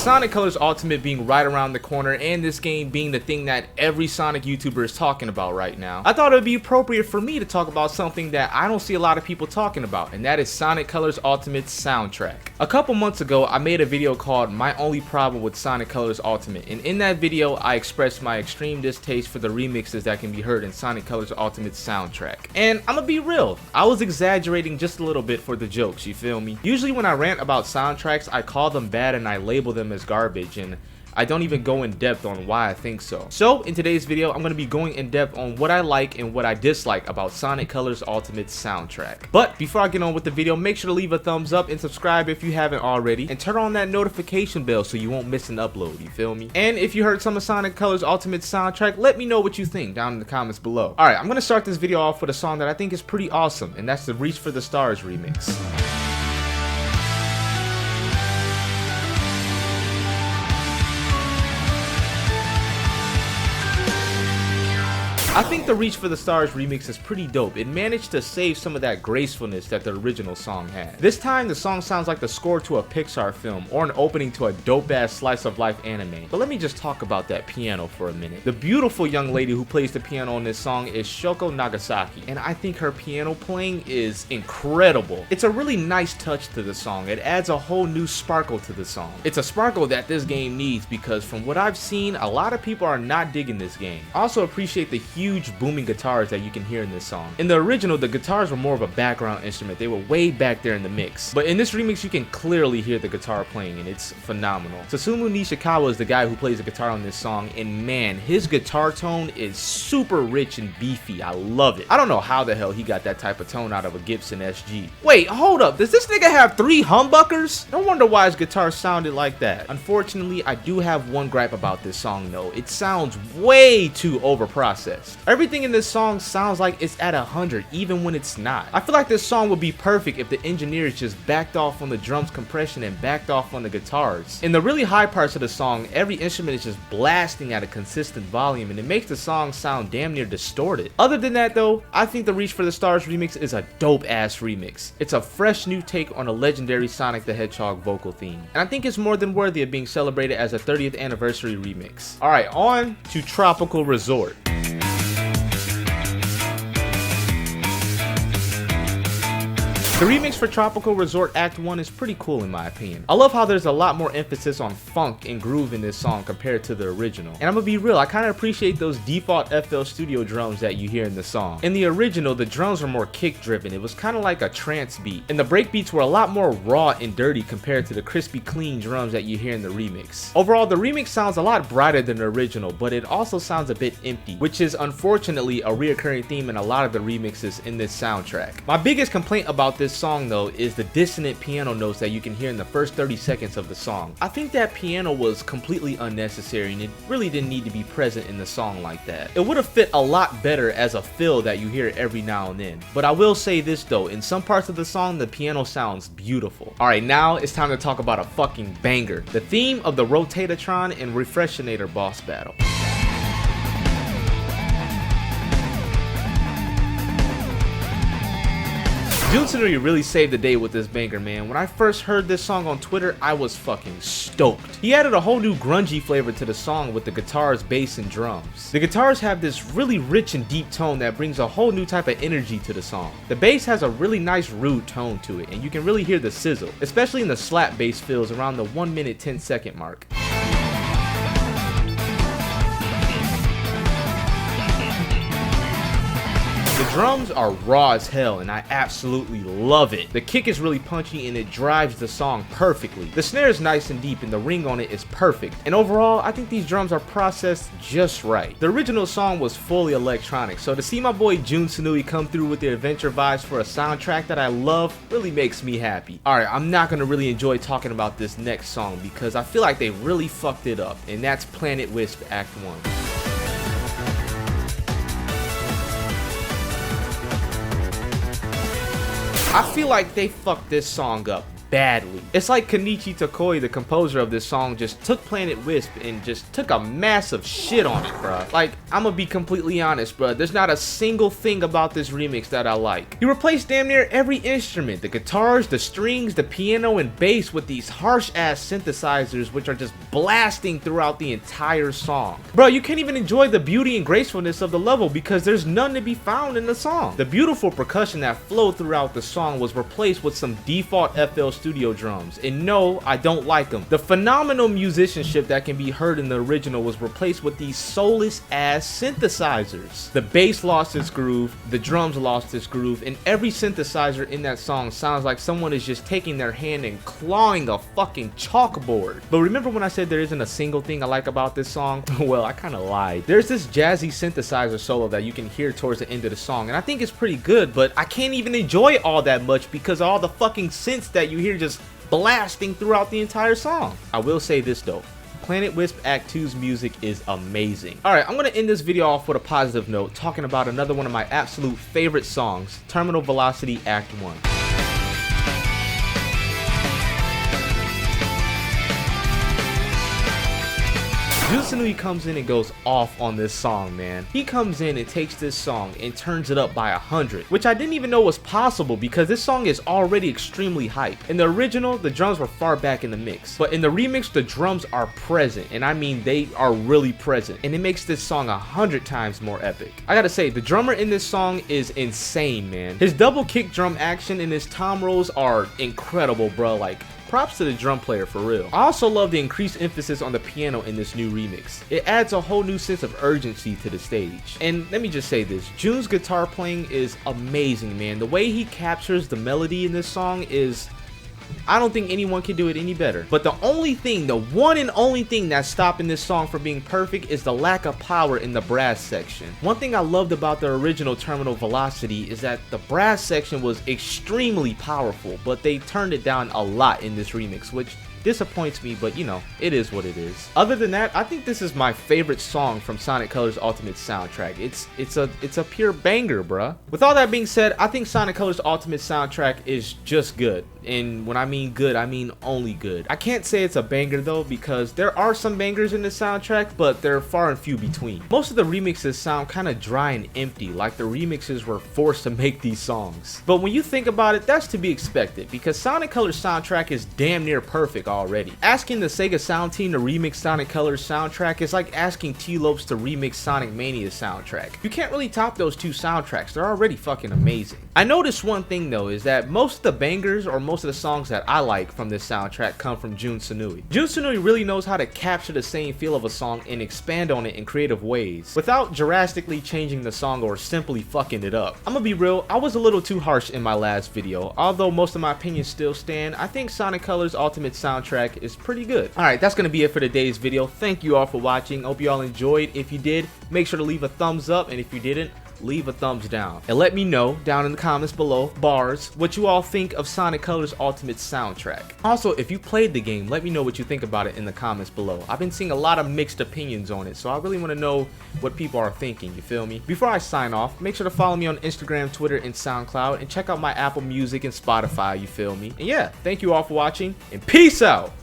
Sonic Colors Ultimate being right around the corner and this game being the thing that every Sonic YouTuber is talking about right now, I thought it would be appropriate for me to talk about something that I don't see a lot of people talking about, and that is Sonic Colors Ultimate's soundtrack. A couple months ago, I made a video called My Only Problem with Sonic Colors Ultimate, and in that video, I expressed my extreme distaste for the remixes that can be heard in Sonic Colors Ultimate's soundtrack. And I'm gonna be real, I was exaggerating just a little bit for the jokes, you feel me? Usually when I rant about soundtracks, I call them bad and I label them as garbage, and I don't even go in depth on why I think so. So in today's video, I'm going to be going in depth on what I like and what I dislike about Sonic Colors Ultimate's soundtrack. But before I get on with the video, make sure to leave a thumbs up and subscribe if you haven't already, and turn on that notification bell so you won't miss an upload, you feel me? And if you heard some of Sonic Colors Ultimate's soundtrack, let me know what you think down in the comments below. Alright, I'm going to start this video off with a song that I think is pretty awesome, and that's the Reach for the Stars remix. I think the Reach for the Stars remix is pretty dope. It managed to save some of that gracefulness that the original song had. This time the song sounds like the score to a Pixar film or an opening to a dope ass slice of life anime. But let me just talk about that piano for a minute. The beautiful young lady who plays the piano on this song is Shoko Nagasaki, and I think her piano playing is incredible. It's a really nice touch to the song. It adds a whole new sparkle to the song. It's a sparkle that this game needs because from what I've seen, a lot of people are not digging this game. I also appreciate the huge booming guitars that you can hear in this song. In the original, the guitars were more of a background instrument. They were way back there in the mix. But in this remix, you can clearly hear the guitar playing, and it's phenomenal. Susumu Nishikawa is the guy who plays the guitar on this song, and man, his guitar tone is super rich and beefy. I love it. I don't know how the hell he got that type of tone out of a Gibson SG. Wait, hold up. Does this nigga have 3 humbuckers? No wonder why his guitar sounded like that. Unfortunately, I do have one gripe about this song though. It sounds way too overprocessed. Everything in this song sounds like it's at 100 even when it's not. I feel like this song would be perfect if the engineers just backed off on the drums compression and backed off on the guitars. In the really high parts of the song, every instrument is just blasting at a consistent volume, and it makes the song sound damn near distorted. Other than that though, I think the Reach for the Stars remix is a dope ass remix. It's a fresh new take on a legendary Sonic the Hedgehog vocal theme, and I think it's more than worthy of being celebrated as a 30th anniversary remix. Alright, on to Tropical Resort. The remix for Tropical Resort Act 1 is pretty cool in my opinion. I love how there's a lot more emphasis on funk and groove in this song compared to the original. And I'm gonna be real, I kinda appreciate those default FL Studio drums that you hear in the song. In the original, the drums were more kick driven. It was kinda like a trance beat. And the break beats were a lot more raw and dirty compared to the crispy clean drums that you hear in the remix. Overall, the remix sounds a lot brighter than the original, but it also sounds a bit empty, which is unfortunately a reoccurring theme in a lot of the remixes in this soundtrack. My biggest complaint about this song though is the dissonant piano notes that you can hear in the first 30 seconds of the song. I think that piano was completely unnecessary and it really didn't need to be present in the song like that. It would have fit a lot better as a fill that you hear every now and then. But I will say this though, in some parts of the song the piano sounds beautiful. Alright, now it's time to talk about a fucking banger. The theme of the Rotatatron and Refreshinator boss battle. Junsanui really saved the day with this banger, man. When I first heard this song on Twitter, I was fucking stoked. He added a whole new grungy flavor to the song with the guitars, bass, and drums. The guitars have this really rich and deep tone that brings a whole new type of energy to the song. The bass has a really nice rude tone to it, and you can really hear the sizzle, especially in the slap bass fills around the 1 minute 10 second mark. The drums are raw as hell and I absolutely love it. The kick is really punchy and it drives the song perfectly. The snare is nice and deep and the ring on it is perfect. And overall, I think these drums are processed just right. The original song was fully electronic, so to see my boy Junsanui come through with the adventure vibes for a soundtrack that I love really makes me happy. Alright, I'm not gonna really enjoy talking about this next song because I feel like they really fucked it up, and that's Planet Wisp Act 1. I feel like they fucked this song up badly. It's like Kenichi Tokoi, the composer of this song, just took Planet Wisp and just took a massive shit on it, bruh. Like, I'm gonna be completely honest, bruh. There's not a single thing about this remix that I like. He replaced damn near every instrument, the guitars, the strings, the piano, and bass with these harsh-ass synthesizers which are just blasting throughout the entire song. Bro, you can't even enjoy the beauty and gracefulness of the level because there's none to be found in the song. The beautiful percussion that flowed throughout the song was replaced with some default FL Studio drums, and no, I don't like them. The phenomenal musicianship that can be heard in the original was replaced with these soulless ass synthesizers. The bass lost its groove, the drums lost its groove, and every synthesizer in that song sounds like someone is just taking their hand and clawing a fucking chalkboard. But remember when I said there isn't a single thing I like about this song? Well, I kind of lied. There's this jazzy synthesizer solo that you can hear towards the end of the song, and I think it's pretty good, but I can't even enjoy it all that much because of all the fucking synths that you hear just blasting throughout the entire song. I will say this though, Planet Wisp Act 2's music is amazing. Alright, I'm gonna end this video off with a positive note, talking about another one of my absolute favorite songs, Terminal Velocity Act 1. Junsanui comes in and goes off on this song, man. He comes in and takes this song and turns it up by 100, which I didn't even know was possible because this song is already extremely hype. In the original, the drums were far back in the mix, but in the remix, the drums are present, and I mean they are really present, and it makes this song 100 times more epic. I gotta say, the drummer in this song is insane, man. His double kick drum action and his tom rolls are incredible, bro. Like, props to the drum player for real. I also love the increased emphasis on the piano in this new remix. It adds a whole new sense of urgency to the stage. And let me just say this, Jun's guitar playing is amazing, man. The way he captures the melody in this song is, I don't think anyone can do it any better. But the only thing, the one and only thing that's stopping this song from being perfect is the lack of power in the brass section. One thing I loved about the original Terminal Velocity is that the brass section was extremely powerful, but they turned it down a lot in this remix, which disappoints me, but you know, it is what it is. Other than that, I think this is my favorite song from Sonic Colors Ultimate soundtrack. It's a pure banger, bruh. With all that being said, I think Sonic Colors Ultimate soundtrack is just good. And when I mean good, I mean only good. I can't say it's a banger though, because there are some bangers in the soundtrack, but they're far and few between. Most of the remixes sound kind of dry and empty, like the remixes were forced to make these songs. But when you think about it, that's to be expected, because Sonic Colors soundtrack is damn near perfect already. Asking the Sega Sound team to remix Sonic Colors soundtrack is like asking T-Lopes to remix Sonic Mania's soundtrack. You can't really top those two soundtracks, they're already fucking amazing. I noticed one thing though, is that most of the bangers or most of the songs that I like from this soundtrack come from Junsanui. Junsanui really knows how to capture the same feel of a song and expand on it in creative ways, without drastically changing the song or simply fucking it up. I'm gonna be real, I was a little too harsh in my last video. Although most of my opinions still stand, I think Sonic Colors Ultimate soundtrack is pretty good. Alright, that's gonna be it for today's video. Thank you all for watching. Hope you all enjoyed. If you did, make sure to leave a thumbs up, and if you didn't, leave a thumbs down. And let me know down in the comments below, bars, what you all think of Sonic Colors Ultimate soundtrack. Also, if you played the game, let me know what you think about it in the comments below. I've been seeing a lot of mixed opinions on it, so I really want to know what people are thinking, you feel me? Before I sign off, make sure to follow me on Instagram, Twitter, and SoundCloud, and check out my Apple Music and Spotify, you feel me? And yeah, thank you all for watching, and peace out!